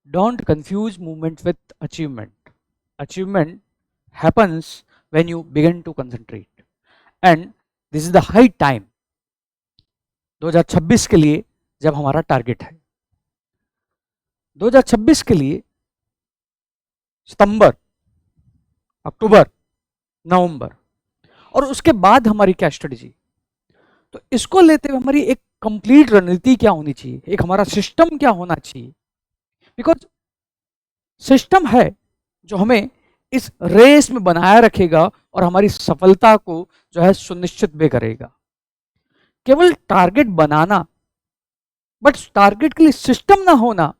Don't confuse movement with achievement. Achievement happens when you begin to concentrate. And this is the high time 2026 के लिए, जब हमारा target है 2026 के लिए सितंबर, अक्टूबर, नवंबर, और उसके बाद हमारी क्या स्ट्रेटजी। तो इसको लेते हुए हमारी एक कंप्लीट रणनीति क्या होनी चाहिए, एक हमारा सिस्टम क्या होना चाहिए। बिकॉज सिस्टम है जो हमें इस रेस में बनाए रखेगा और हमारी सफलता को जो है सुनिश्चित भी करेगा। केवल टारगेट बनाना, बट टारगेट के लिए सिस्टम ना होना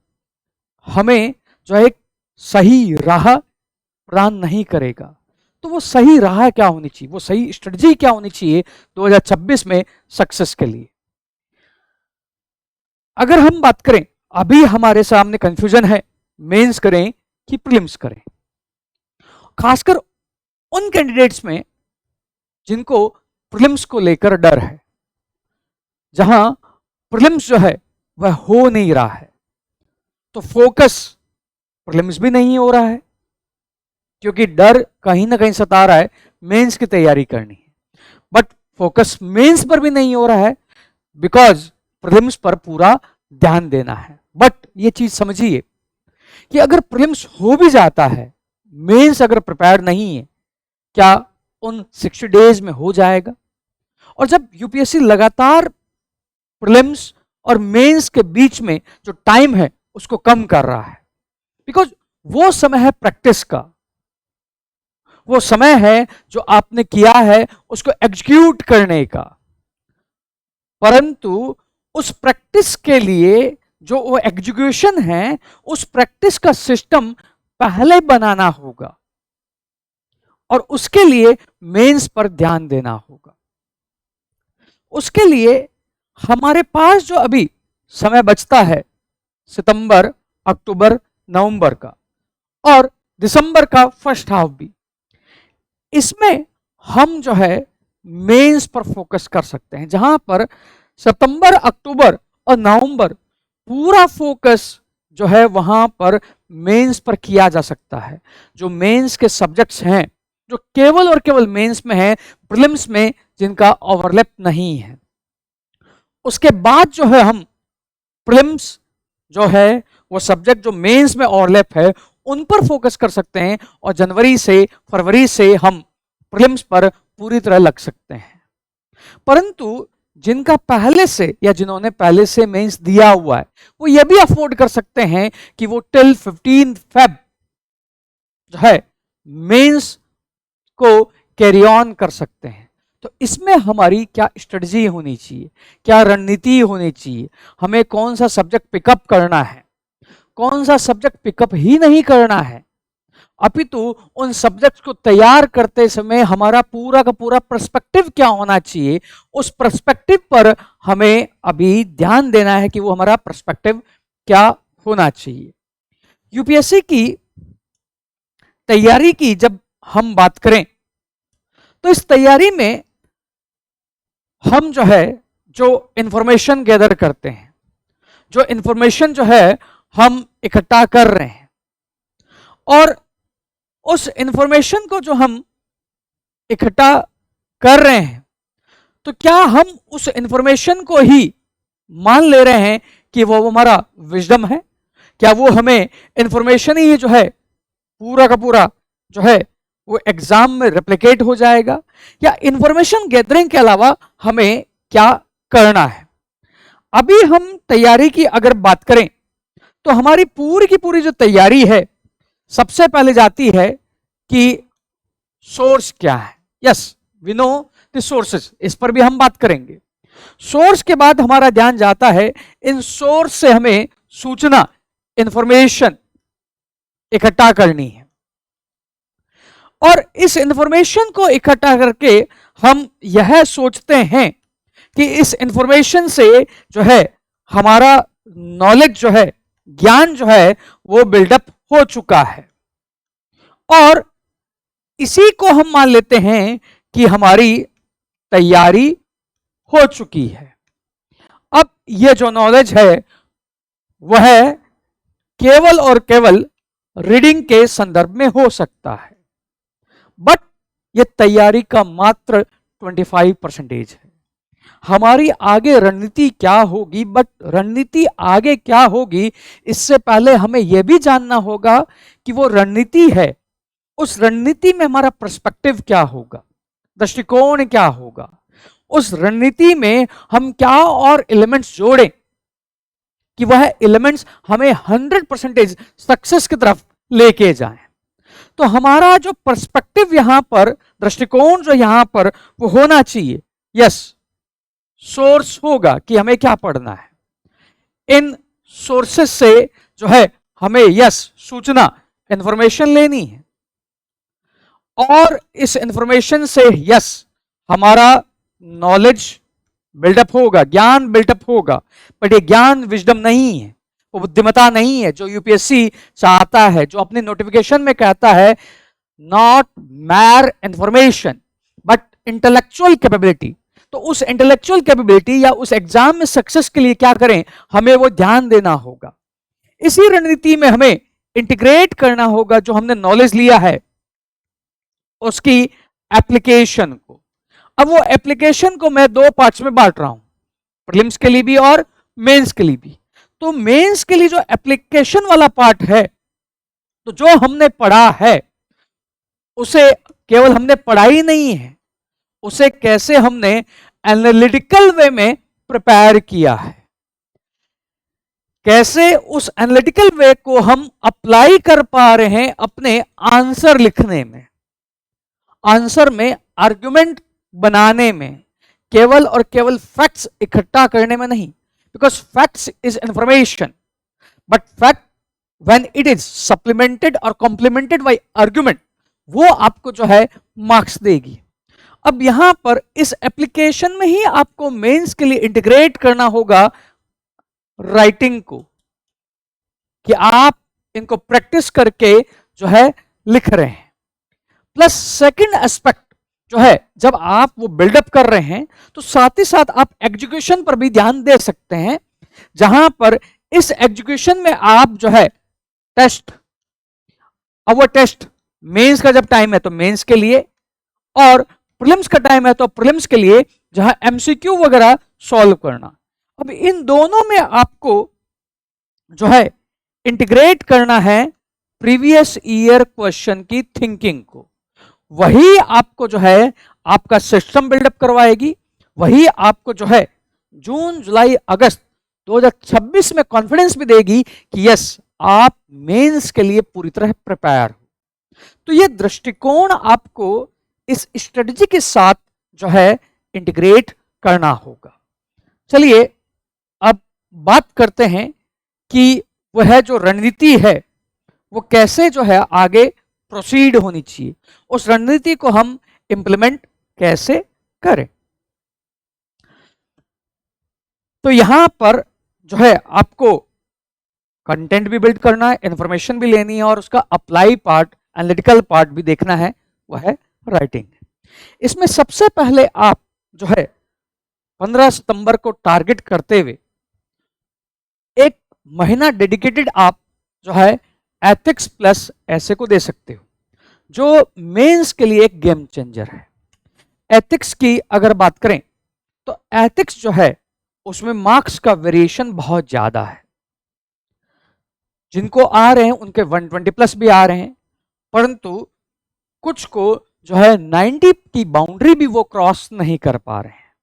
हमें जो है एक सही राह प्रदान नहीं करेगा। तो वो सही राह क्या होनी चाहिए, वो सही स्ट्रेटजी क्या होनी चाहिए 2026 में सक्सेस के लिए। अगर हम बात करें, अभी हमारे सामने कंफ्यूजन है, मेंस करें कि प्रीलिम्स करें। खासकर उन कैंडिडेट्स में जिनको प्रीलिम्स को लेकर डर है, जहां प्रीलिम्स जो है वह हो नहीं रहा है, तो फोकस प्रीलिम्स भी नहीं हो रहा है क्योंकि डर कहीं ना कहीं सता रहा है मेंस की तैयारी करनी है। बट फोकस मेंस पर भी नहीं हो रहा है बिकॉज प्रीलिम्स पर पूरा ध्यान देना है। बट ये चीज समझिए कि अगर प्रीलिम्स हो भी जाता है, मेंस अगर प्रिपेयर नहीं है, क्या उन 60 डेज में हो जाएगा? और जब यूपीएससी लगातार प्रीलिम्स और मेंस के बीच में जो टाइम है उसको कम कर रहा है, बिकॉज वो समय है प्रैक्टिस का, वो समय है जो आपने किया है उसको एग्जीक्यूट करने का। परंतु उस प्रैक्टिस के लिए जो वो एग्जीक्यूशन है, उस प्रैक्टिस का सिस्टम पहले बनाना होगा और उसके लिए मेंस पर ध्यान देना होगा। उसके लिए हमारे पास जो अभी समय बचता है सितंबर, अक्टूबर, नवंबर का और दिसंबर का फर्स्ट हाफ भी, इसमें हम जो है मेंस पर फोकस कर सकते हैं, जहां पर सितंबर, अक्टूबर और नवंबर पूरा फोकस जो है वहां पर मेंस पर किया जा सकता है। जो मेंस के सब्जेक्ट्स हैं जो केवल और केवल मेंस में हैं, प्रीलिम्स में जिनका ओवरलैप नहीं है, उसके बाद जो है हम प्रीलिम्स जो है वो सब्जेक्ट जो मेंस में ओवरलैप है उन पर फोकस कर सकते हैं और जनवरी से फरवरी से हम प्रीलिम्स पर पूरी तरह लग सकते हैं। परंतु जिनका पहले से या जिन्होंने पहले से मेंस दिया हुआ है वो ये भी अफोर्ड कर सकते हैं कि वो टिल 15 फेब जो है मेंस को कैरी ऑन कर सकते हैं। तो इसमें हमारी क्या स्ट्रेटजी होनी चाहिए, क्या रणनीति होनी चाहिए, हमें कौन सा सब्जेक्ट पिकअप करना है, कौन सा सब्जेक्ट पिकअप ही नहीं करना है, अपितु उन सब्जेक्ट्स को तैयार करते समय हमारा पूरा का पूरा पर्सपेक्टिव क्या होना चाहिए, उस पर्सपेक्टिव पर हमें अभी ध्यान देना है कि वो हमारा पर्सपेक्टिव क्या होना चाहिए। यूपीएससी की तैयारी की जब हम बात करें तो इस तैयारी में हम जो है जो इंफॉर्मेशन गैदर करते हैं, जो इंफॉर्मेशन जो है हम इकट्ठा कर रहे हैं, और उस इंफॉर्मेशन को जो हम इकट्ठा कर रहे हैं तो क्या हम उस इंफॉर्मेशन को ही मान ले रहे हैं कि वो हमारा विजडम है? क्या वो हमें इंफॉर्मेशन ही जो है पूरा का पूरा जो है वो एग्जाम में रेप्लिकेट हो जाएगा? या इंफॉर्मेशन गैदरिंग के अलावा हमें क्या करना है? अभी हम तैयारी की अगर बात करें तो हमारी पूरी की पूरी जो तैयारी है सबसे पहले जाती है कि सोर्स क्या है। Yes, we know the sources, इस पर भी हम बात करेंगे। सोर्स के बाद हमारा ध्यान जाता है इन सोर्स से हमें सूचना, इंफॉर्मेशन इकट्ठा करनी है, और इस इंफॉर्मेशन को इकट्ठा करके हम यह सोचते हैं कि इस इंफॉर्मेशन से जो है हमारा नॉलेज जो है, ज्ञान जो है वो बिल्डअप हो चुका है, और इसी को हम मान लेते हैं कि हमारी तैयारी हो चुकी है। अब यह जो नॉलेज है वह केवल और केवल रीडिंग के संदर्भ में हो सकता है, बट ये तैयारी का मात्र 25% है। हमारी आगे रणनीति क्या होगी, बट रणनीति आगे क्या होगी इससे पहले हमें यह भी जानना होगा कि वो रणनीति है, उस रणनीति में हमारा पर्सपेक्टिव क्या होगा, दृष्टिकोण क्या होगा, उस रणनीति में हम क्या और एलिमेंट्स जोड़ें कि वह एलिमेंट्स हमें 100% सक्सेस की तरफ लेके जाएं। तो हमारा जो पर्सपेक्टिव यहां पर, दृष्टिकोण जो यहां पर वो होना चाहिए, यस, सोर्स होगा कि हमें क्या पढ़ना है। इन सोर्सेस से जो है हमें यस सूचना, इंफॉर्मेशन लेनी है, और इस इंफॉर्मेशन से यस हमारा नॉलेज बिल्डअप होगा, ज्ञान बिल्डअप होगा। बट ये ज्ञान विजडम नहीं है, वो बुद्धिमत्ता नहीं है जो यूपीएससी चाहता है, जो अपने नोटिफिकेशन में कहता है not mere information but intellectual capability. तो उस इंटेलेक्चुअल कैपेबिलिटी या उस एग्जाम में सक्सेस के लिए क्या करें, हमें वो ध्यान देना होगा। इसी रणनीति में हमें इंटीग्रेट करना होगा जो हमने नॉलेज लिया है उसकी एप्लीकेशन को। अब वो एप्लीकेशन को मैं दो पार्ट्स में बांट रहा हूं, प्रीलिम्स के लिए भी और मेंस के लिए भी। तो मेंस के लिए जो एप्लीकेशन वाला पार्ट है, तो जो हमने पढ़ा है उसे केवल हमने पढ़ा ही नहीं है, उसे कैसे हमने एनालिटिकल वे में प्रिपेयर किया है, कैसे उस एनालिटिकल वे को हम अप्लाई कर पा रहे हैं अपने आंसर लिखने में, आंसर में आर्गुमेंट बनाने में, केवल और केवल फैक्ट्स इकट्ठा करने में नहीं। Because facts is information, but fact when it is supplemented और कॉम्प्लीमेंटेड बाय आर्गुमेंट, वो आपको जो है मार्क्स देगी। अब यहां पर इस एप्लीकेशन में ही आपको मेंस के लिए इंटीग्रेट करना होगा राइटिंग को, कि आप इनको प्रैक्टिस करके जो है लिख रहे हैं। प्लस सेकंड एस्पेक्ट जो है, जब आप वो बिल्डअप कर रहे हैं तो साथ ही साथ आप एग्जीक्यूशन पर भी ध्यान दे सकते हैं, जहां पर इस एग्जीक्यूशन में आप जो है टेस्ट, अब वो टेस्ट मेंस का जब टाइम है तो मेंस के लिए, और प्रीलिम्स का टाइम है तो प्रीलिम्स के लिए, जहां एमसीक्यू वगैरह सॉल्व करना। अब इन दोनों में आपको जो है इंटीग्रेट करना है प्रीवियस ईयर क्वेश्चन की थिंकिंग को। वही आपको जो है आपका सिस्टम बिल्डअप करवाएगी, वही आपको जो है जून जुलाई अगस्त 2026 में कॉन्फिडेंस भी देगी कि यस आप मेंस के लिए पूरी तरह प्रिपेयर हो। तो ये दृष्टिकोण आपको इस स्ट्रेटजी के साथ जो है इंटीग्रेट करना होगा। चलिए अब बात करते हैं कि वह जो रणनीति है वो कैसे जो है आगे प्रोसीड होनी चाहिए, उस रणनीति को हम इंप्लीमेंट कैसे करें। तो यहां पर जो है आपको कंटेंट भी बिल्ड करना है, इंफॉर्मेशन भी लेनी है, और उसका अप्लाई पार्ट, एनालिटिकल पार्ट भी देखना है, वह है राइटिंग। इसमें सबसे पहले आप जो है 15 सितंबर को टारगेट करते हुए एक महीना डेडिकेटेड आप जो है एथिक्स प्लस ऐसे को दे सकते हो, जो मेंस के लिए एक गेम चेंजर है। एथिक्स की अगर बात करें तो एथिक्स जो है उसमें मार्क्स का वेरिएशन बहुत ज्यादा है। जिनको आ रहे हैं उनके 120 प्लस भी आ रहे हैं, परंतु कुछ को जो है 90 की बाउंड्री भी वो क्रॉस नहीं कर पा रहे हैं।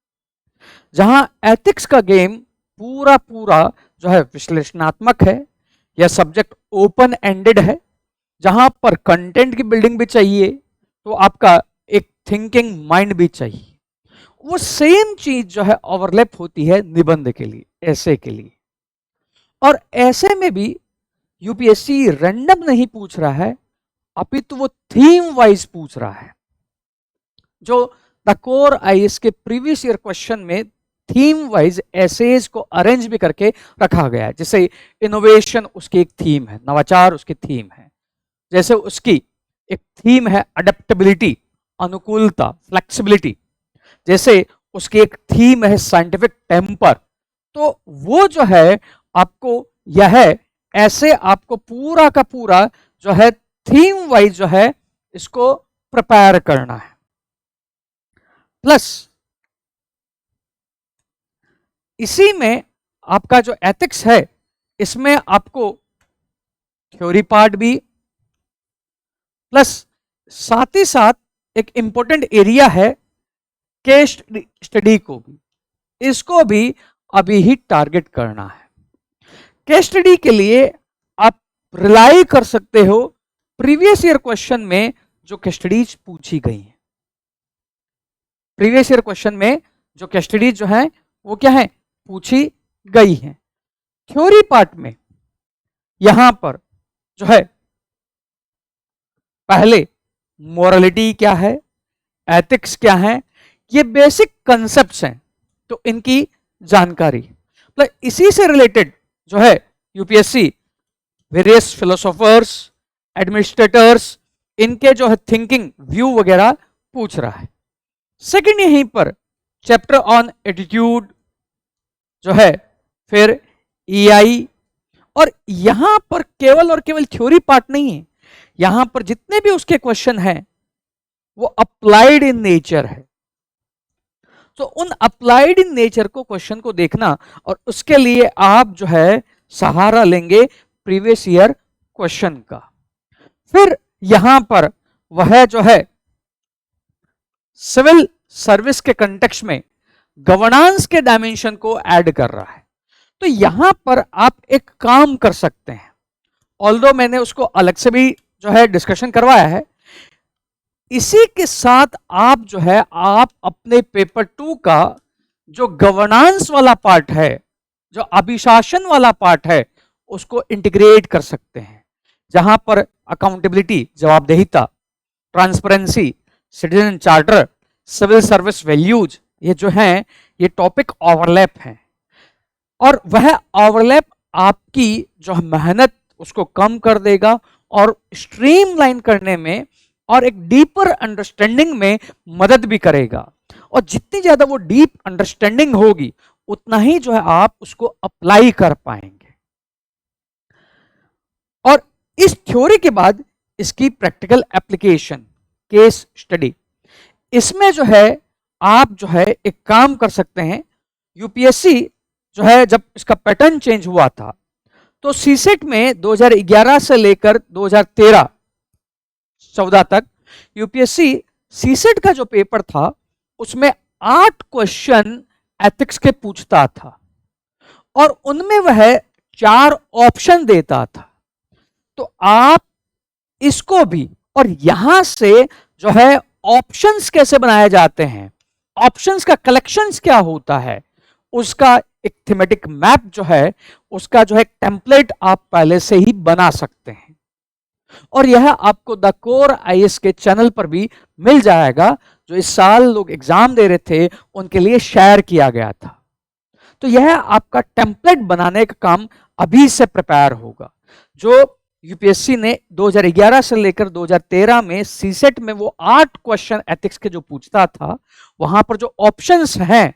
जहां एथिक्स का गेम पूरा पूरा जो है विश्लेषणात्मक है, यह सब्जेक्ट ओपन एंडेड है, जहां पर कंटेंट की बिल्डिंग भी चाहिए तो आपका एक थिंकिंग माइंड भी चाहिए। वो सेम चीज जो है ओवरलैप होती है निबंध के लिए, ऐसे के लिए। और ऐसे में भी यूपीएससी रैंडम नहीं पूछ रहा है, अपितु वो थीम वाइज पूछ रहा है। जो द कोर आईएएस के प्रीवियस ईयर क्वेश्चन में थीम वाइज एसेज को अरेंज भी करके रखा गया है। जैसे इनोवेशन उसकी एक थीम है, नवाचार उसकी थीम है, जैसे उसकी एक थीम है अडेप्टेबिलिटी, अनुकूलता, फ्लेक्सिबिलिटी, जैसे उसकी एक थीम है साइंटिफिक टेम्पर। तो वो जो है आपको यह ऐसे आपको पूरा का पूरा जो है थीम वाइज जो है इसको प्रिपेयर करना है। प्लस इसी में आपका जो एथिक्स है इसमें आपको थ्योरी पार्ट भी, प्लस साथ ही साथ एक इंपॉर्टेंट एरिया है केस स्टडी को भी, इसको भी अभी ही टारगेट करना है। केस स्टडी के लिए आप रिलाई कर सकते हो प्रीवियस ईयर क्वेश्चन में जो केस स्टडीज पूछी गई हैं। प्रीवियस ईयर क्वेश्चन में जो केस स्टडीज जो है वो क्या है, पूछी गई हैं। थ्योरी पार्ट में यहां पर जो है पहले मोरालिटी क्या है, एथिक्स क्या है, ये बेसिक कंसेप्ट्स हैं, तो इनकी जानकारी, मतलब इसी से रिलेटेड जो है यूपीएससी वेरियस फिलोसोफर्स, एडमिनिस्ट्रेटर्स, इनके जो है थिंकिंग व्यू वगैरह पूछ रहा है। सेकंड यहीं पर चैप्टर ऑन एटीट्यूड जो है, फिर ईआई, और यहां पर केवल और केवल थ्योरी पार्ट नहीं है, यहां पर जितने भी उसके क्वेश्चन हैं वो अप्लाइड इन नेचर है। तो उन अप्लाइड इन नेचर को क्वेश्चन को देखना, और उसके लिए आप जो है सहारा लेंगे प्रीवियस ईयर क्वेश्चन का। फिर यहां पर वह जो है सिविल सर्विस के कंटेक्स्ट में गवर्नेंस के डायमेंशन को ऐड कर रहा है। तो यहां पर आप एक काम कर सकते हैं, ऑल्दो मैंने उसको अलग से भी जो है डिस्कशन करवाया है, इसी के साथ आप जो है आप अपने पेपर 2 का जो गवर्नेंस वाला पार्ट है, जो अभिशासन वाला पार्ट है, उसको इंटीग्रेट कर सकते हैं, जहां पर अकाउंटेबिलिटी, जवाबदेहिता, transparency, citizen charter, civil service values, ये जो हैं ये टॉपिक ओवरलैप हैं, और वह ओवरलैप आपकी जो मेहनत उसको कम कर देगा और स्ट्रीमलाइन करने में और एक डीपर अंडरस्टैंडिंग में मदद भी करेगा। और जितनी ज्यादा वो डीप अंडरस्टैंडिंग होगी उतना ही जो है आप उसको अप्लाई कर पाएंगे। और इस थ्योरी के बाद इसकी प्रैक्टिकल एप्लीकेशन, केस स्टडी, इसमें जो है आप जो है एक काम कर सकते हैं। यूपीएससी जो है जब इसका पैटर्न चेंज हुआ था तो सीसेट में 2011 से लेकर 2013-14 तक यूपीएससी सीसेट का जो पेपर था उसमें 8 क्वेश्चन एथिक्स के पूछता था, और उनमें वह 4 ऑप्शन देता था। तो आप इसको भी, और यहां से जो है ऑप्शंस कैसे बनाए जाते हैं, ऑप्शंस का कलेक्शंस क्या होता है, उसका एक थीमेटिक मैप जो है, उसका जो है टेम्पलेट आप पहले से ही बना सकते हैं। और यह आपको द कोर आईएएस के चैनल पर भी मिल जाएगा, जो इस साल लोग एग्जाम दे रहे थे उनके लिए शेयर किया गया था। तो यह आपका टेम्पलेट बनाने का काम अभी से प्रिपेयर होगा। जो यूपीएससी ने 2011 से लेकर 2013 में सीसेट में वो 8 क्वेश्चन एथिक्स के जो पूछता था, वहां पर जो ऑप्शंस हैं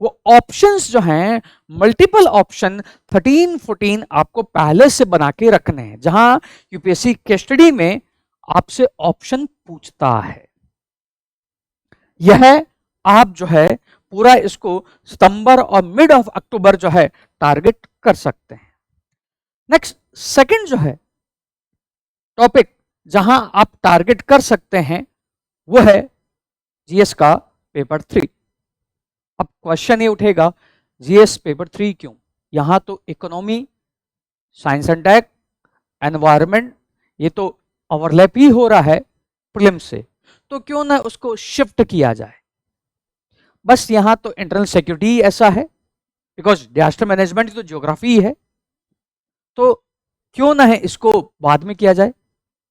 वो ऑप्शंस जो हैं मल्टीपल ऑप्शन 13-14 आपको पहले से बना के रखने हैं, जहां यूपीएससी केस स्टडी में आपसे ऑप्शन पूछता है। यह आप जो है पूरा इसको सितंबर और मिड ऑफ अक्टूबर जो है टारगेट कर सकते हैं। नेक्स्ट सेकंड जो है टॉपिक जहां आप टारगेट कर सकते हैं वो है जीएस का पेपर 3। अब क्वेश्चन ये उठेगा जीएस पेपर 3 क्यों? यहां तो economy, science and tech, environment, ये तो ओवरलैप ही हो रहा है प्रीलिम्स से, तो क्यों ना उसको शिफ्ट किया जाए। बस यहां तो इंटरनल सिक्योरिटी ऐसा है, बिकॉज डिजास्टर मैनेजमेंट तो ज्योग्राफी है, तो क्यों ना है इसको बाद में किया जाए।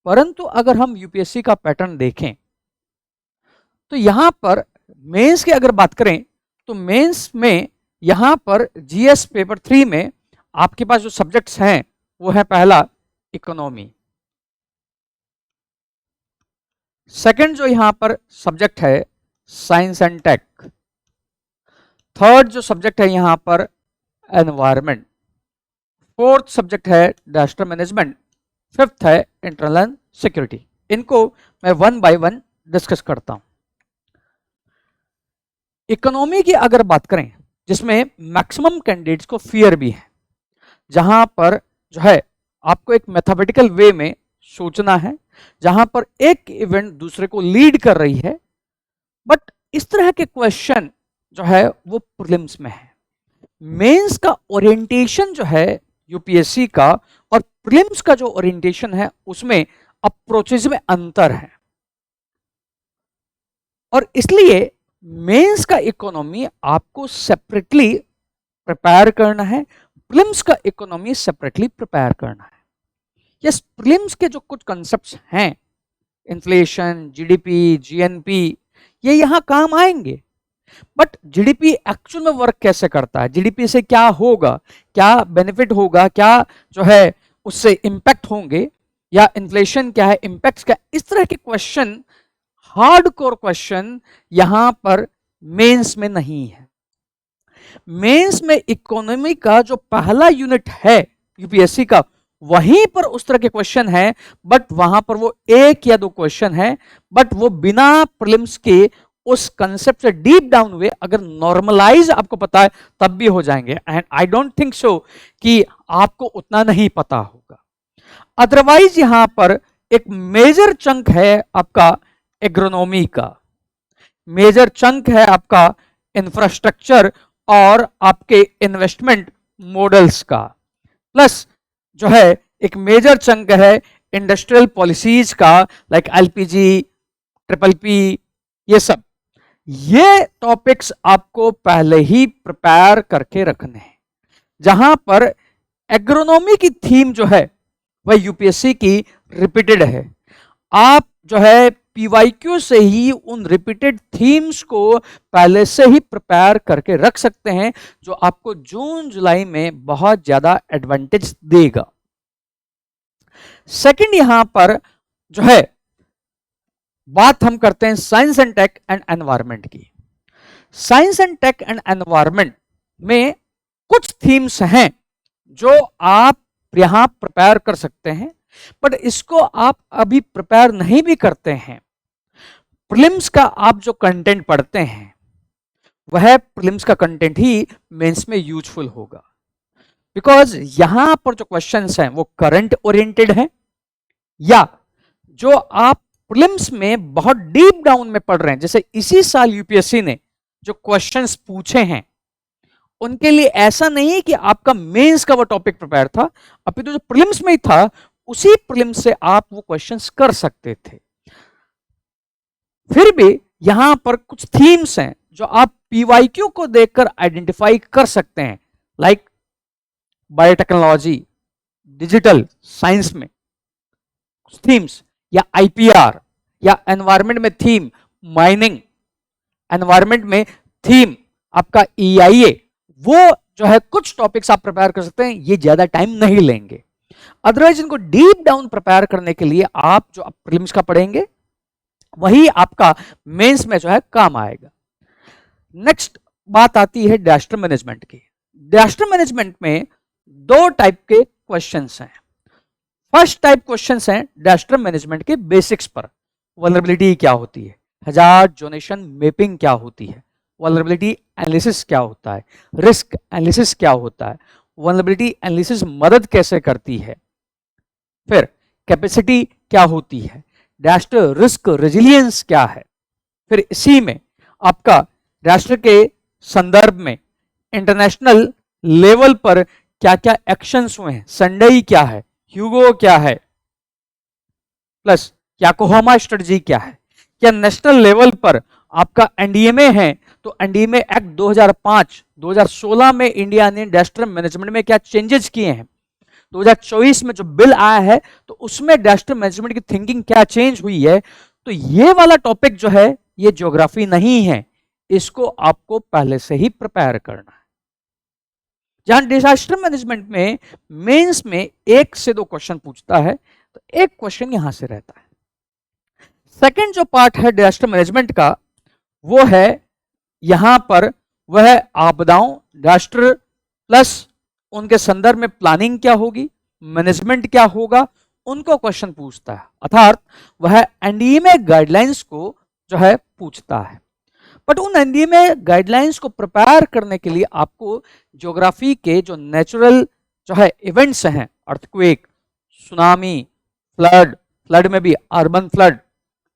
परंतु अगर हम यूपीएससी का पैटर्न देखें तो यहां पर मेंस की अगर बात करें तो मेंस में यहां पर जीएस पेपर 3 में आपके पास जो सब्जेक्ट्स हैं वो है पहला इकोनॉमी, सेकंड जो यहां पर सब्जेक्ट है साइंस एंड टेक, थर्ड जो सब्जेक्ट है यहां पर एनवायरनमेंट, फोर्थ सब्जेक्ट है डिजास्टर मैनेजमेंट, फिफ्थ है इंटरनल सिक्योरिटी। इनको मैं वन बाय वन डिस्कस करता हूं। इकोनॉमी की अगर बात करें, जिसमें मैक्सिमम कैंडिडेट्स को फियर भी है, जहां पर जो है आपको एक मैथमेटिकल वे में सोचना है, जहां पर एक इवेंट दूसरे को लीड कर रही है, बट इस तरह के क्वेश्चन जो है वो प्रीलिम्स में है। मेंस का ओरिएंटेशन जो है यूपीएससी का और प्रीलिम्स का जो ओरिएंटेशन है उसमें अप्रोचेज में अंतर है, और इसलिए मेंस का इकोनॉमी आपको सेपरेटली प्रिपेयर करना है, प्रीलिम्स का इकोनॉमी सेपरेटली प्रिपेयर करना है। यस, प्रीलिम्स के जो कुछ कॉन्सेप्ट्स हैं, इन्फ्लेशन, जीडीपी, जीएनपी, ये यहां काम आएंगे, बट जीडीपी एक्चुअल में वर्क कैसे करता है, जीडीपी से क्या होगा, क्या बेनिफिट होगा, क्या जो है उससे इंपैक्ट होंगे, या इन्फ्लेशन क्या है, इंपैक्ट्स क्या, इस तरह के क्वेश्चन, हार्डकोर क्वेश्चन यहां पर मेंस में नहीं है। मेंस में इकोनॉमी का जो पहला यूनिट है यूपीएससी का, वहीं पर उस तरह के क्वेश्चन है, बट वहां पर वो एक या दो क्वेश्चन है, बट वो बिना प्रीलिम्स के उस कंसेप्ट से डीप डाउन हुए अगर नॉर्मलाइज आपको पता है तब भी हो जाएंगे, and I don't think so कि आपको उतना नहीं पता होगा। अदरवाइज यहां पर एक मेजर चंक है आपका एग्रोनॉमी का, मेजर चंक है आपका इंफ्रास्ट्रक्चर और आपके इन्वेस्टमेंट मॉडल्स का, प्लस जो है एक मेजर चंक है इंडस्ट्रियल पॉलिसीज का, लाइक एलपीजी, ट्रिपल पी, ये सब। ये टॉपिक्स आपको पहले ही प्रिपेयर करके रखने हैं। जहां पर एग्रोनॉमी की थीम जो है वह यूपीएससी की रिपीटेड है, आप जो है पीवाईक्यू से ही उन रिपीटेड थीम्स को पहले से ही प्रिपेयर करके रख सकते हैं, जो आपको जून जुलाई में बहुत ज्यादा एडवांटेज देगा। सेकंड, यहां पर जो है बात हम करते हैं science and tech and environment की। Science and tech and environment में कुछ थीम्स हैं जो आप यहां प्रिपेयर कर सकते हैं, बट इसको आप अभी प्रिपेयर नहीं भी करते हैं, प्रीलिम्स का आप जो कंटेंट पढ़ते हैं वह प्रीलिम्स का कंटेंट ही मेंस में यूजफुल होगा, बिकॉज यहां पर जो क्वेश्चंस हैं वो करंट ओरिएंटेड हैं, या जो आप प्रीलिम्स में बहुत डीप डाउन में पढ़ रहे हैं। जैसे इसी साल यूपीएससी ने जो क्वेश्चंस पूछे हैं उनके लिए ऐसा नहीं है कि आपका मेंस का वो टॉपिक प्रिपेयर था, अभी तो जो प्रीलिम्स में ही था उसी प्रीलिम्स से आप वो क्वेश्चंस कर सकते थे। फिर भी यहां पर कुछ थीम्स हैं जो आप पीवाईक्यू को देखकर आइडेंटिफाई कर सकते हैं, लाइक बायोटेक्नोलॉजी, डिजिटल साइंस में कुछ थीम्स, या आईपीआर, या एनवायरनमेंट में थीम माइनिंग, एनवायरनमेंट में थीम आपका ईआईए, वो जो है कुछ टॉपिक्स आप प्रिपेयर कर सकते हैं, ये ज्यादा टाइम नहीं लेंगे। अदरवाइज इनको डीप डाउन प्रिपेयर करने के लिए आप जो प्रीलिम्स का पढ़ेंगे वही आपका मेंस में जो है काम आएगा। नेक्स्ट बात आती है डिजास्टर मैनेजमेंट की। डिजास्टर मैनेजमेंट में दो टाइप के क्वेश्चंस हैं। फर्स्ट टाइप क्वेश्चंस हैं डिजास्टर मैनेजमेंट के बेसिक्स पर, वल्नरेबिलिटी क्या होती है, हजार्ड जोनेशन मैपिंग क्या होती है, वल्नरेबिलिटी एनालिसिस क्या होता है, रिस्क एनालिसिस क्या होता है, वल्नरेबिलिटी एनालिसिस मदद कैसे करती है, फिर कैपेसिटी क्या होती है, डिजास्टर रिस्क रेजिलियंस क्या है, फिर इसी में आपका राष्ट्र के संदर्भ में इंटरनेशनल लेवल पर क्या क्या एक्शंस हुए हैं, संडई क्या है, ह्यूगो क्या है, प्लस याकोहामा स्ट्रेटजी क्या है, क्या नेशनल लेवल पर आपका एनडीएमए है, तो एनडीएमए एक्ट 2005 2016 में इंडिया ने डिजास्टर मैनेजमेंट में क्या चेंजेस किए हैं, 2024 में जो बिल आया है तो उसमें डिजास्टर मैनेजमेंट की थिंकिंग क्या चेंज हुई है। तो ये वाला टॉपिक जो है ये ज्योग्राफी नहीं है, इसको आपको पहले से ही प्रिपेयर करना है। जहां डिजास्टर मैनेजमेंट में मेंस में एक से दो क्वेश्चन पूछता है, तो एक क्वेश्चन यहां से रहता है। सेकंड जो पार्ट है डिजास्टर मैनेजमेंट का वो है यहां पर वह आपदाओं, डिजास्टर प्लस उनके संदर्भ में प्लानिंग क्या होगी, मैनेजमेंट क्या होगा, उनको क्वेश्चन पूछता है, अर्थात वह एनडीए में गाइडलाइंस को जो है पूछता है। बट उन एनडीए में गाइडलाइंस को प्रिपेयर करने के लिए आपको ज्योग्राफी के जो नेचुरल जो है इवेंट्स हैं, अर्थक्वेक, सुनामी, फ्लड, फ्लड में भी अर्बन फ्लड,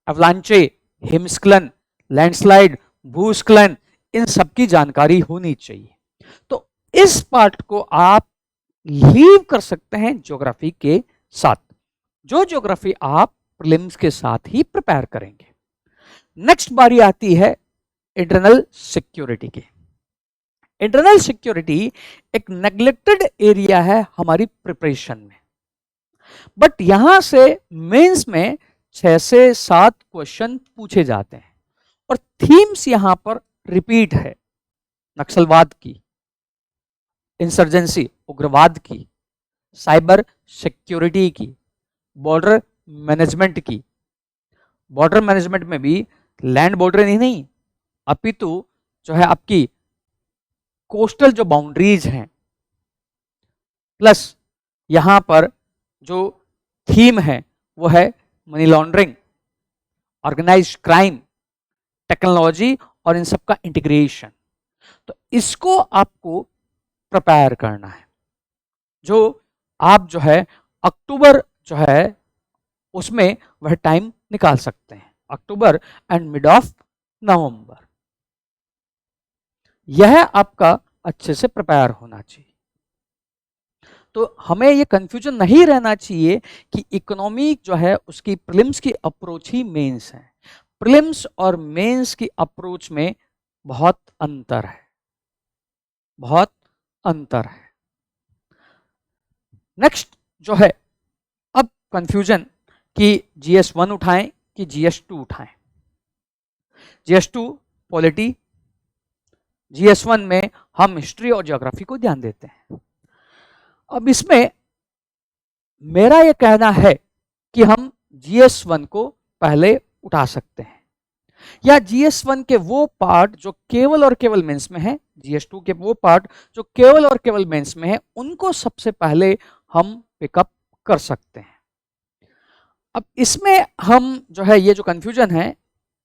अवलांचे, हिमस्खलन, लैंडस्लाइड, भूस्खलन, इन सब की जानकारी होनी चाहिए। तो इस पार्ट को आप लीव कर सकते हैं ज्योग्राफी के साथ, जो ज्योग्राफी आप प्रीलिम्स के साथ ही प्रिपेयर करेंगे। नेक्स्ट बारी आती है इंटरनल सिक्योरिटी की। इंटरनल सिक्योरिटी एक नेग्लेक्टेड एरिया है हमारी प्रिपरेशन में, बट यहां से मेंस में 6 से 7 क्वेश्चन पूछे जाते हैं और थीम्स यहां पर रिपीट है, नक्सलवाद की, इंसर्जेंसी उग्रवाद की, साइबर सिक्योरिटी की, बॉर्डर मैनेजमेंट की। बॉर्डर मैनेजमेंट में भी लैंड बॉर्डर ही नहीं अपितु जो है आपकी कोस्टल जो बाउंड्रीज हैं, प्लस यहां पर जो थीम है वो है money laundering, organised crime, technology और इन सब का इंटीग्रेशन। तो इसको आपको प्रिपेयर करना है, जो आप जो है अक्टूबर जो है उसमें वह टाइम निकाल सकते हैं, October and mid of November. यह आपका अच्छे से प्रिपेयर होना चाहिए। तो हमें ये कंफ्यूजन नहीं रहना चाहिए कि इकोनॉमी जो है उसकी प्रीलिम्स की अप्रोच ही मेंस है। प्रीलिम्स और मेंस की अप्रोच में बहुत अंतर है, बहुत अंतर है। नेक्स्ट जो है अब कंफ्यूजन कि GS1 उठाएं कि GS2 उठाएं। GS2 पॉलिटी, GS1 में हम हिस्ट्री और ज्योग्राफी को ध्यान देते हैं। अब इसमें मेरा यह कहना है कि हम GS1 को पहले उठा सकते हैं, या GS1 के वो पार्ट जो केवल और केवल मेंस में है, GS2 के वो पार्ट जो केवल और केवल मेंस में है, उनको सबसे पहले हम पिकअप कर सकते हैं। अब इसमें हम जो है ये जो कंफ्यूजन है,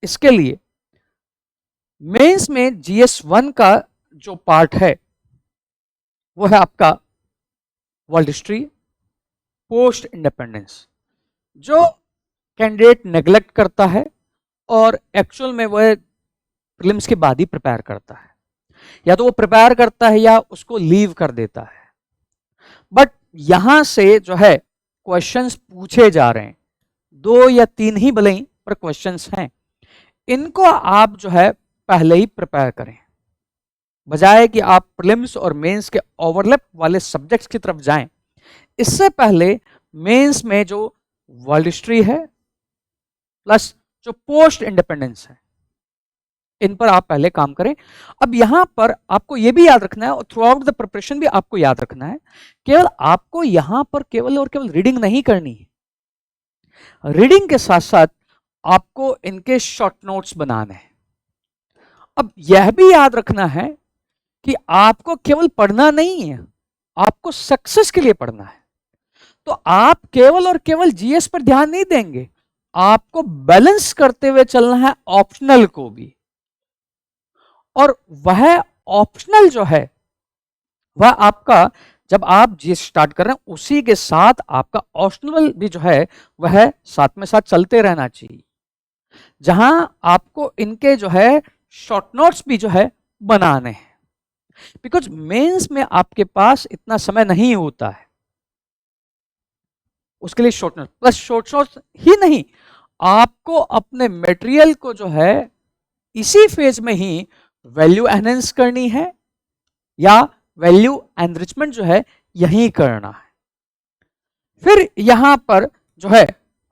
इसके लिए मेंस में GS1 का जो पार्ट है वो है आपका वर्ल्ड हिस्ट्री, पोस्ट इंडिपेंडेंस, जो कैंडिडेट नेग्लेक्ट करता है और एक्चुअल में वह प्रीलिम्स के बाद ही प्रिपेयर करता है, या तो वो प्रिपेयर करता है या उसको लीव कर देता है। बट यहां से जो है क्वेश्चंस पूछे जा रहे हैं, 2 या 3 ही भले ही पर क्वेश्चंस हैं, इनको आप जो है पहले ही प्रिपेयर करें, बजाय कि आप प्रीलिम्स और मेंस के ओवरलैप वाले सब्जेक्ट्स की तरफ जाएं। इससे पहले मेंस में जो वर्ल्ड हिस्ट्री है प्लस जो पोस्ट इंडिपेंडेंस है, इन पर आप पहले काम करें। अब यहां पर आपको यह भी याद रखना है और थ्रू आउट द प्रिपरेशन भी आपको याद रखना है, केवल आपको यहां पर केवल और केवल रीडिंग नहीं करनी है, रीडिंग के साथ साथ आपको इनके शॉर्ट नोट्स बनाने हैं। अब यह भी याद रखना है कि आपको केवल पढ़ना नहीं है, आपको सक्सेस के लिए पढ़ना है। तो आप केवल और केवल जीएस पर ध्यान नहीं देंगे, आपको बैलेंस करते हुए चलना है ऑप्शनल को भी, और वह ऑप्शनल जो है वह आपका जब आप जीएस स्टार्ट कर रहे हैं उसी के साथ आपका ऑप्शनल भी जो है वह साथ में साथ चलते रहना चाहिए, जहां आपको इनके जो है शॉर्ट नोट्स भी जो है बनाने हैं। बिकॉज मेंस में आपके पास इतना समय नहीं होता है, उसके लिए short notes plus short notes ही नहीं, आपको अपने मटेरियल को जो है इसी फेज में ही वैल्यू एनहेंस करनी है या वैल्यू एनरिचमेंट जो है यही करना है। फिर यहां पर जो है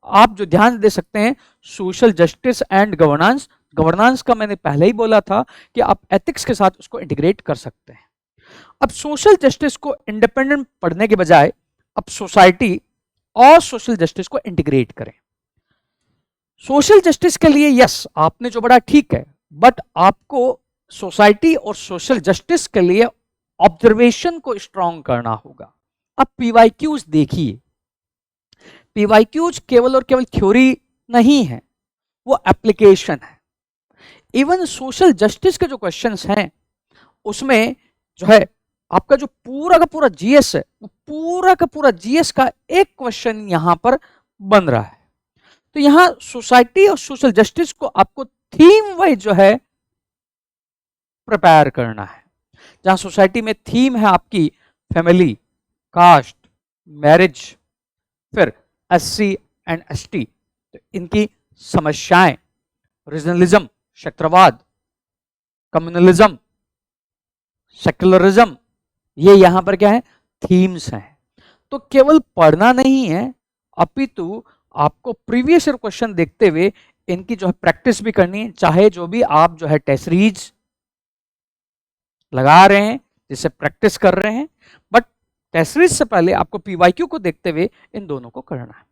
आप जो ध्यान दे सकते हैं social justice and governance, governance का मैंने पहले ही बोला था कि आप एथिक्स के साथ उसको इंटीग्रेट कर सकते हैं। अब सोशल जस्टिस को इंडिपेंडेंट पढ़ने के बजाय अब सोसाइटी और सोशल जस्टिस को इंटीग्रेट करें। सोशल जस्टिस के लिए यस आपने जो पढ़ा ठीक है, बट आपको सोसाइटी और सोशल जस्टिस के लिए ऑब्जर्वेशन को स्ट्रॉन्ग करना होगा। अब पीवाईक्यूज देखिए, पीवाईक्यूज केवल और केवल थ्योरी नहीं है, वो एप्लीकेशन है। इवन सोशल जस्टिस के जो क्वेश्चंस हैं उसमें जो है आपका जो पूरा का पूरा जीएस है, वो पूरा का पूरा जीएस का एक क्वेश्चन यहां पर बन रहा है। तो यहां सोसाइटी और सोशल जस्टिस को आपको थीम वाइज जो है प्रिपेयर करना है। जहां सोसाइटी में थीम है आपकी फैमिली, कास्ट, मैरिज, फिर एससी एंड एसटी, तो इनकी समस्याएं, रीजनलिज्म, क्षेत्रवाद, कम्युनलिज्म, सेक्युलरिज्म, ये यहां पर क्या है, थीम्स हैं। तो केवल पढ़ना नहीं है, अपितु आपको प्रीवियस ईयर क्वेश्चन देखते हुए इनकी जो है प्रैक्टिस भी करनी है। चाहे जो भी आप जो है टेस्ट सीरीज लगा रहे हैं, जिससे प्रैक्टिस कर रहे हैं, बट टेस्ट सीरीज से पहले आपको पीवाईक्यू को देखते हुए इन दोनों को करना है।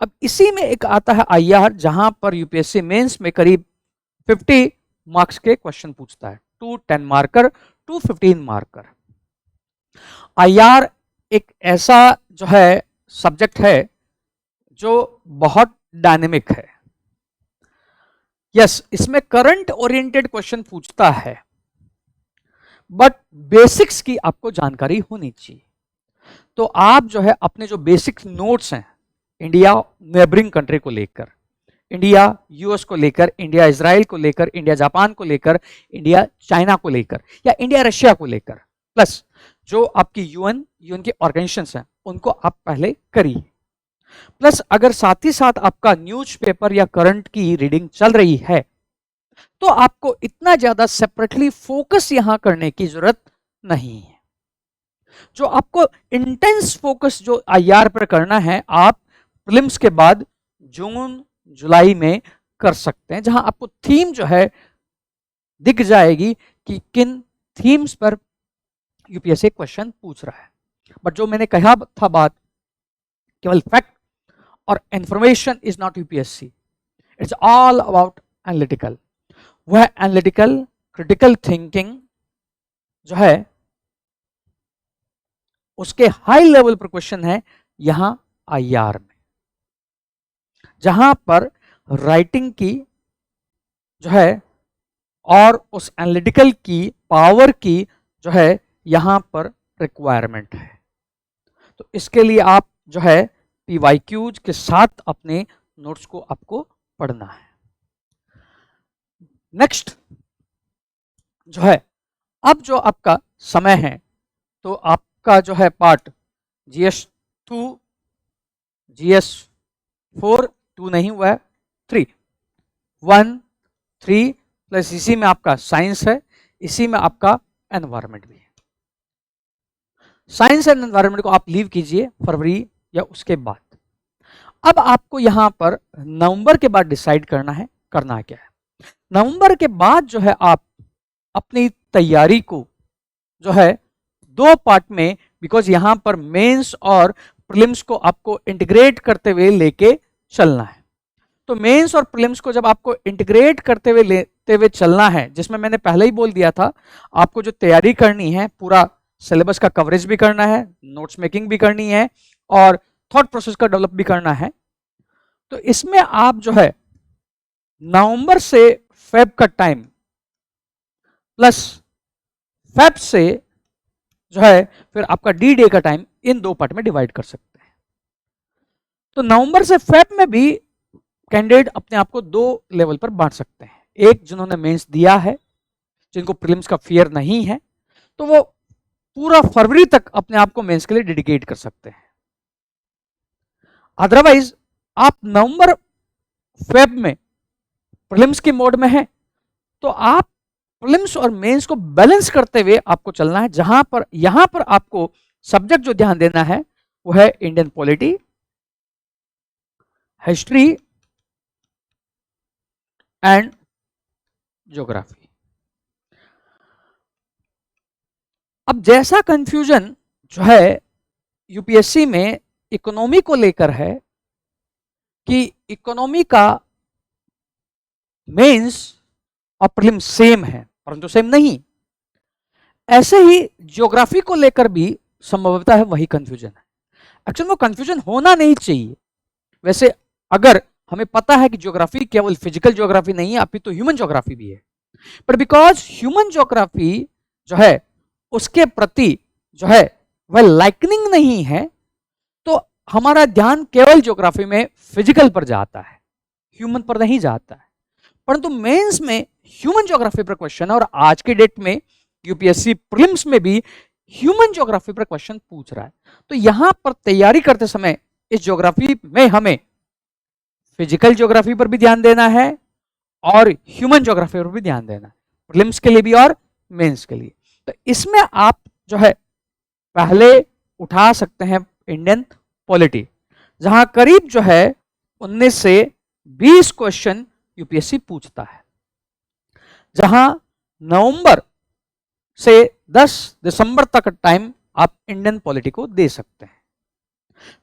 अब इसी में एक आता है आईआर, जहां पर यूपीएससी मेंस में करीब 50 मार्क्स के क्वेश्चन पूछता है, 2 10 मार्कर, 2 15 मार्कर। आईआर एक ऐसा जो है सब्जेक्ट है जो बहुत डायनेमिक है। यस, इसमें करंट ओरिएंटेड क्वेश्चन पूछता है, बट बेसिक्स की आपको जानकारी होनी चाहिए। तो आप जो है अपने जो बेसिक नोट्स हैं, इंडिया नेबरिंग कंट्री को लेकर, इंडिया यूएस को लेकर, इंडिया इजराइल को लेकर, इंडिया जापान को लेकर, इंडिया चाइना को लेकर, या इंडिया रशिया को लेकर, प्लस जो आपकी यूएन की ऑर्गेनाइजेशंस हैं उनको आप पहले करिए। प्लस अगर साथ ही साथ आपका न्यूज़पेपर या करंट की रीडिंग चल रही है तो आपको इतना ज्यादा सेपरेटली फोकस यहां करने की जरूरत नहीं है। जो आपको इंटेंस फोकस जो आईआर पर करना है, आप प्रीलिम्स के बाद जून जुलाई में कर सकते हैं, जहां आपको थीम जो है दिख जाएगी कि किन थीम्स पर यूपीएससी क्वेश्चन पूछ रहा है। बट जो मैंने कहा था बात, केवल फैक्ट और information is not UPSC, it's all about analytical. वह एनालिटिकल क्रिटिकल थिंकिंग जो है उसके हाई लेवल पर क्वेश्चन है यहां आईआर में, जहां पर राइटिंग की जो है और उस एनालिटिकल की पावर की जो है यहां पर रिक्वायरमेंट है। तो इसके लिए आप जो है पीवाईक्यूज के साथ अपने नोट्स को आपको पढ़ना है। नेक्स्ट जो है, अब जो आपका समय है, तो आपका जो है पार्ट GS2, GS4, 2 नहीं हुआ है, 3, 1, 3 प्लस इसी में आपका साइंस है, इसी में आपका एनवायरनमेंट भी है। साइंस एंड एनवायरनमेंट को आप लीव कीजिए फरवरी या उसके बाद। अब आपको यहां पर नवंबर के बाद डिसाइड करना है करना क्या है। नवंबर के बाद जो है आप अपनी तैयारी को जो है 2 पार्ट में, बिकॉज यहां पर मेंस और प्रीलिम्स को आपको इंटीग्रेट करते हुए लेके चलना है। तो मेंस और प्रीलिम्स को जब आपको इंटीग्रेट करते हुए लेते हुए चलना है, जिसमें मैंने पहले ही बोल दिया था, आपको जो तैयारी करनी है, पूरा सिलेबस का कवरेज भी करना है, नोट्स मेकिंग भी करनी है और थॉट प्रोसेस का डेवलप भी करना है। तो इसमें आप जो है नवंबर से फेब का टाइम प्लस फेब से जो है फिर आपका डी डे का टाइम, इन 2 पार्ट में डिवाइड कर सकते हैं। तो नवंबर से फेब में भी कैंडिडेट अपने आप को 2 लेवल पर बांट सकते हैं। एक जिन्होंने मेंस दिया है, जिनको प्रीलिम्स का फियर नहीं है, तो वो पूरा फरवरी तक अपने आप को मेंस के लिए डेडिकेट कर सकते हैं। अदरवाइज आप नवंबर फेब में प्रीलिम्स की मोड में है, तो आप प्रीलिम्स और मेंस को बैलेंस करते हुए आपको चलना है। जहां पर यहां पर आपको सब्जेक्ट जो ध्यान देना है वो है Indian polity, history and geography. अब जैसा कंफ्यूजन जो है यूपीएससी में इकोनॉमी को लेकर है कि इकोनॉमी का मेंस और प्रीलिम्स सेम है, परंतु सेम नहीं। ऐसे ही ज्योग्राफी को लेकर भी संभवतः है वही कंफ्यूजन है। एक्चुअली वो कंफ्यूजन होना नहीं चाहिए। वैसे अगर हमें पता है कि ज्योग्राफी केवल फिजिकल ज्योग्राफी नहीं है, अपितु ह्यूमन ज्योग्राफी भी है, बट बिकॉज ह्यूमन ज्योग्राफी जो है उसके प्रति जो है वह लाइकनिंग नहीं है, तो हमारा ध्यान केवल ज्योग्राफी में फिजिकल पर जाता है, ह्यूमन पर नहीं जाता है। परंतु मेंस में ह्यूमन ज्योग्राफी पर क्वेश्चन है, और आज के डेट में यूपीएससी प्रीलिम्स में भी ह्यूमन ज्योग्राफी पर क्वेश्चन पूछ रहा है। तो यहां पर तैयारी करते समय इस ज्योग्राफी में हमें फिजिकल ज्योग्राफी पर भी ध्यान देना है और ह्यूमन ज्योग्राफी पर भी ध्यान देना है, प्रीलिम्स के लिए भी और मेंस के लिए। तो इसमें आप जो है पहले उठा सकते हैं इंडियन पॉलिटी, जहां करीब जो है 19 से 20 क्वेश्चन यूपीएससी पूछता है, जहां नवंबर से 10 दिसंबर तक टाइम आप इंडियन पॉलिटी को दे सकते हैं,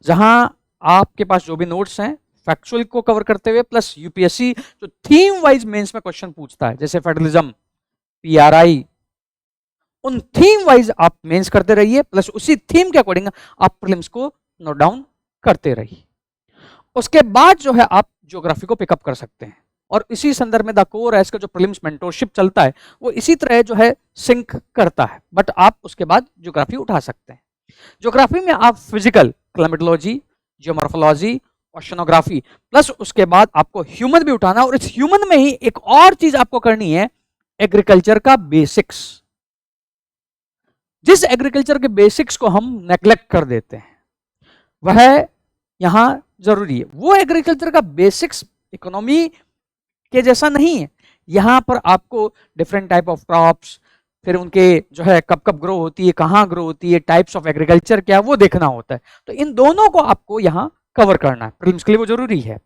जहां आपके पास जो भी नोट्स हैं फैक्चुअल को कवर करते हुए, प्लस यूपीएससी जो थीम वाइज मेंस में क्वेश्चन पूछता है जैसे फेडरलिज्म, पीआरआई, उन थीम वाइज आप मेंस करते रहिए, प्लस उसी थीम के अकॉर्डिंग आप प्रीलिम्स को नोट डाउन करते रहिए। उसके बाद जो है आप ज्योग्राफी को पिकअप कर सकते हैं, और इसी संदर्भ में द कोर एस का जो प्रीलिम्स मेंटोरशिप चलता है वो इसी तरह जो है सिंक करता है, बट आप उसके बाद ज्योग्राफी उठा सकते हैं। ज्योग्राफी में आप physical, climatology, geomorphology, oceanography, plus उसके बाद आपको ह्यूमन भी उठाना, और इस ह्यूमन में ही एक और चीज आपको करनी है, एग्रीकल्चर का बेसिक्स। जिस एग्रीकल्चर के बेसिक्स को हम नेग्लेक्ट कर देते हैं वह यहां जरूरी है। वो एग्रीकल्चर का बेसिक्स इकोनॉमी के जैसा नहीं है, यहां पर आपको डिफरेंट टाइप ऑफ क्रॉप्स, फिर उनके जो है कब कब ग्रो होती है, कहां ग्रो होती है, टाइप्स ऑफ एग्रीकल्चर क्या वो देखना होता है। तो इन दोनों को आपको यहां कवर करना है, प्रीलिम्स के लिए वो जरूरी है।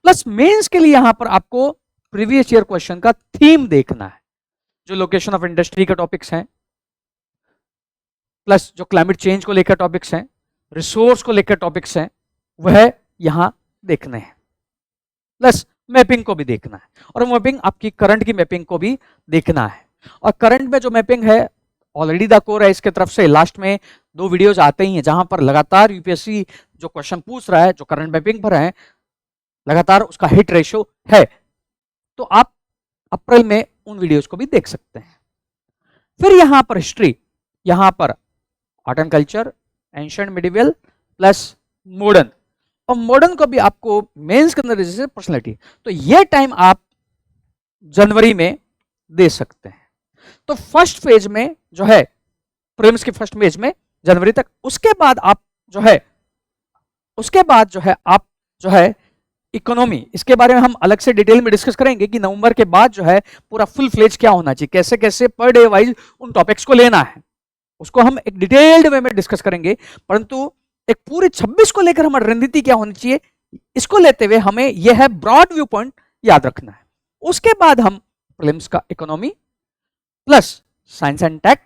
प्लस मेंस के लिए यहां पर आपको प्रीवियस ईयर क्वेश्चन का थीम देखना है, जो लोकेशन ऑफ इंडस्ट्री के टॉपिक्स हैं, प्लस जो क्लाइमेट चेंज को लेकर टॉपिक्स हैं, रिसोर्स को लेकर टॉपिक्स हैं, वह यहां देखने हैं। प्लस मैपिंग को भी देखना है, और मैपिंग आपकी करंट की मैपिंग को भी देखना है। और करंट में जो मैपिंग है ऑलरेडी द कोर है इसके तरफ से लास्ट में 2 वीडियोस आते ही हैं, जहां पर लगातार यूपीएससी जो क्वेश्चन पूछ रहा है, जो करंट मैपिंग पर है, लगातार उसका हिट रेशियो है। तो आप अप्रैल में उन वीडियोस को भी देख सकते हैं। फिर यहां पर हिस्ट्री, यहां पर art and culture, ancient medieval plus modern, और मॉडर्न को भी आपको मेंस के अंदर जैसे पर्सनैलिटी, तो ये टाइम आप जनवरी में दे सकते हैं। तो फर्स्ट फेज में जो है प्रीलिम्स की फर्स्ट फेज में जनवरी तक, उसके बाद आप जो है इकोनॉमी, इसके बारे में हम अलग से डिटेल में डिस्कस करेंगे कि नवंबर के बाद जो है पूरा फुल फ्लेज क्या होना चाहिए, कैसे कैसे पर डे वाइज उन टॉपिक्स को लेना है, उसको हम एक डिटेल्ड वे में डिस्कस करेंगे। परंतु एक पूरे 26 को लेकर हमारी रणनीति क्या होनी चाहिए, इसको लेते हुए हमें यह है ब्रॉड व्यू पॉइंट याद रखना है। उसके बाद हम प्रीलिम्स का economy plus science and tech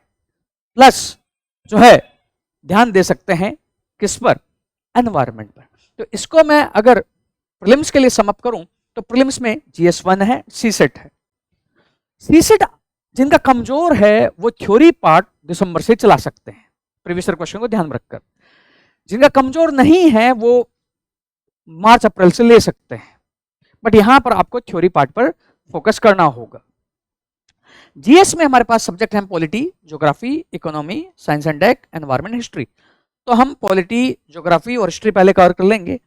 plus जो है ध्यान दे सकते हैं किस पर, एनवायरमेंट पर। तो इसको मैं अगर प्रीलिम्स के लिए समअप करूं तो प्रीलिम्स में GS1 है, सीसेट है। सीसेट जिनका कमजोर है वो थ्योरी पार्ट दिसंबर से चला सकते हैं, प्रीवियस क्वेश्चन को ध्यान में रखकर। जिनका कमजोर नहीं है वो मार्च अप्रैल से ले सकते हैं, बट यहां पर आपको थ्योरी पार्ट पर फोकस करना होगा। जीएस में हमारे पास सब्जेक्ट हैं polity, geography, economy, science and tech, environment, history. तो हम पॉलिटी, ज्योग्राफी और हिस्ट्री पहले कवर कर लेंगे,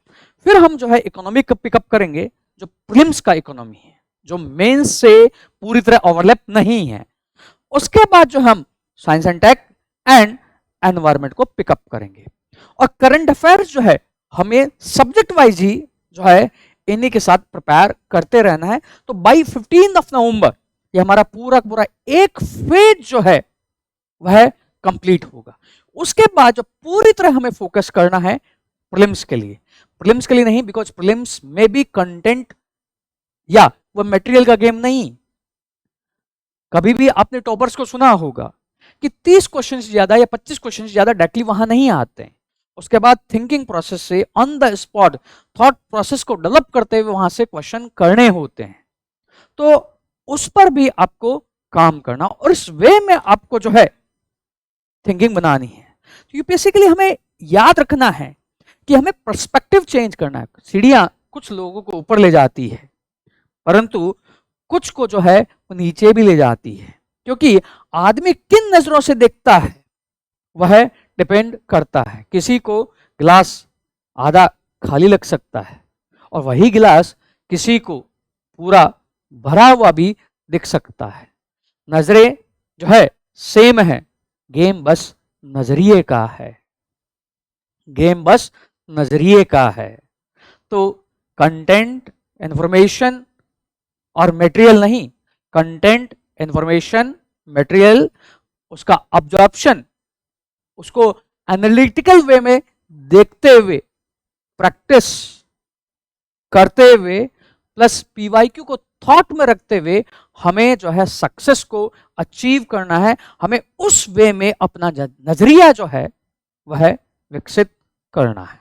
फिर हम जो है इकोनॉमी पिकअप करेंगे, जो प्रीलिम्स का इकोनॉमी है, जो मेंस से पूरी तरह ओवरलैप नहीं है। उसके बाद जो हम science and tech and environment को पिकअप करेंगे, और करंट अफेयर्स जो है हमें सब्जेक्ट वाइज ही जो है इन्हीं के साथ प्रिपेयर करते रहना है। तो बाई 15 नवंबर ये हमारा पूरा एक फेज जो है वह कंप्लीट होगा। उसके बाद जो पूरी तरह हमें फोकस करना है प्रीलिम्स के लिए, प्रीलिम्स के लिए नहीं, बिकॉज प्रीलिम्स में भी कंटेंट या वो मटेरियल का गेम नहीं। कभी भी आपने टॉपर्स को सुना होगा कि 30 क्वेश्चन से ज्यादा या 25 क्वेश्चन से ज्यादा डायरेक्टली वहां नहीं आते हैं। उसके बाद थिंकिंग प्रोसेस से on the spot thought process को डेवलप करते हुए वहां से क्वेश्चन करने होते हैं। तो उस पर भी आपको काम करना, और इस वे में आपको जो है थिंकिंग बनानी है। तो ये बेसिकली हमें याद रखना है कि हमें पर्सपेक्टिव चेंज करना है। सीढ़ियां कुछ लोगों को ऊपर ले जाती है, परंतु कुछ को जो है वो नीचे भी ले जाती है, क्योंकि आदमी किन नजरों से देखता है वह डिपेंड करता है। किसी को गिलास आधा खाली लग सकता है और वही गिलास किसी को पूरा भरा हुआ भी दिख सकता है। नजरें जो है सेम है, गेम बस नजरिए का है, गेम बस नजरिए का है। तो कंटेंट, इंफॉर्मेशन और मटेरियल नहीं, कंटेंट, इंफॉर्मेशन, मटेरियल, उसका अब्जॉर्प्शन, उसको एनालिटिकल वे में देखते हुए, प्रैक्टिस करते हुए, प्लस पीवाईक्यू को थॉट में रखते हुए हमें जो है सक्सेस को अचीव करना है। हमें उस वे में अपना नजरिया जो है वह विकसित करना है।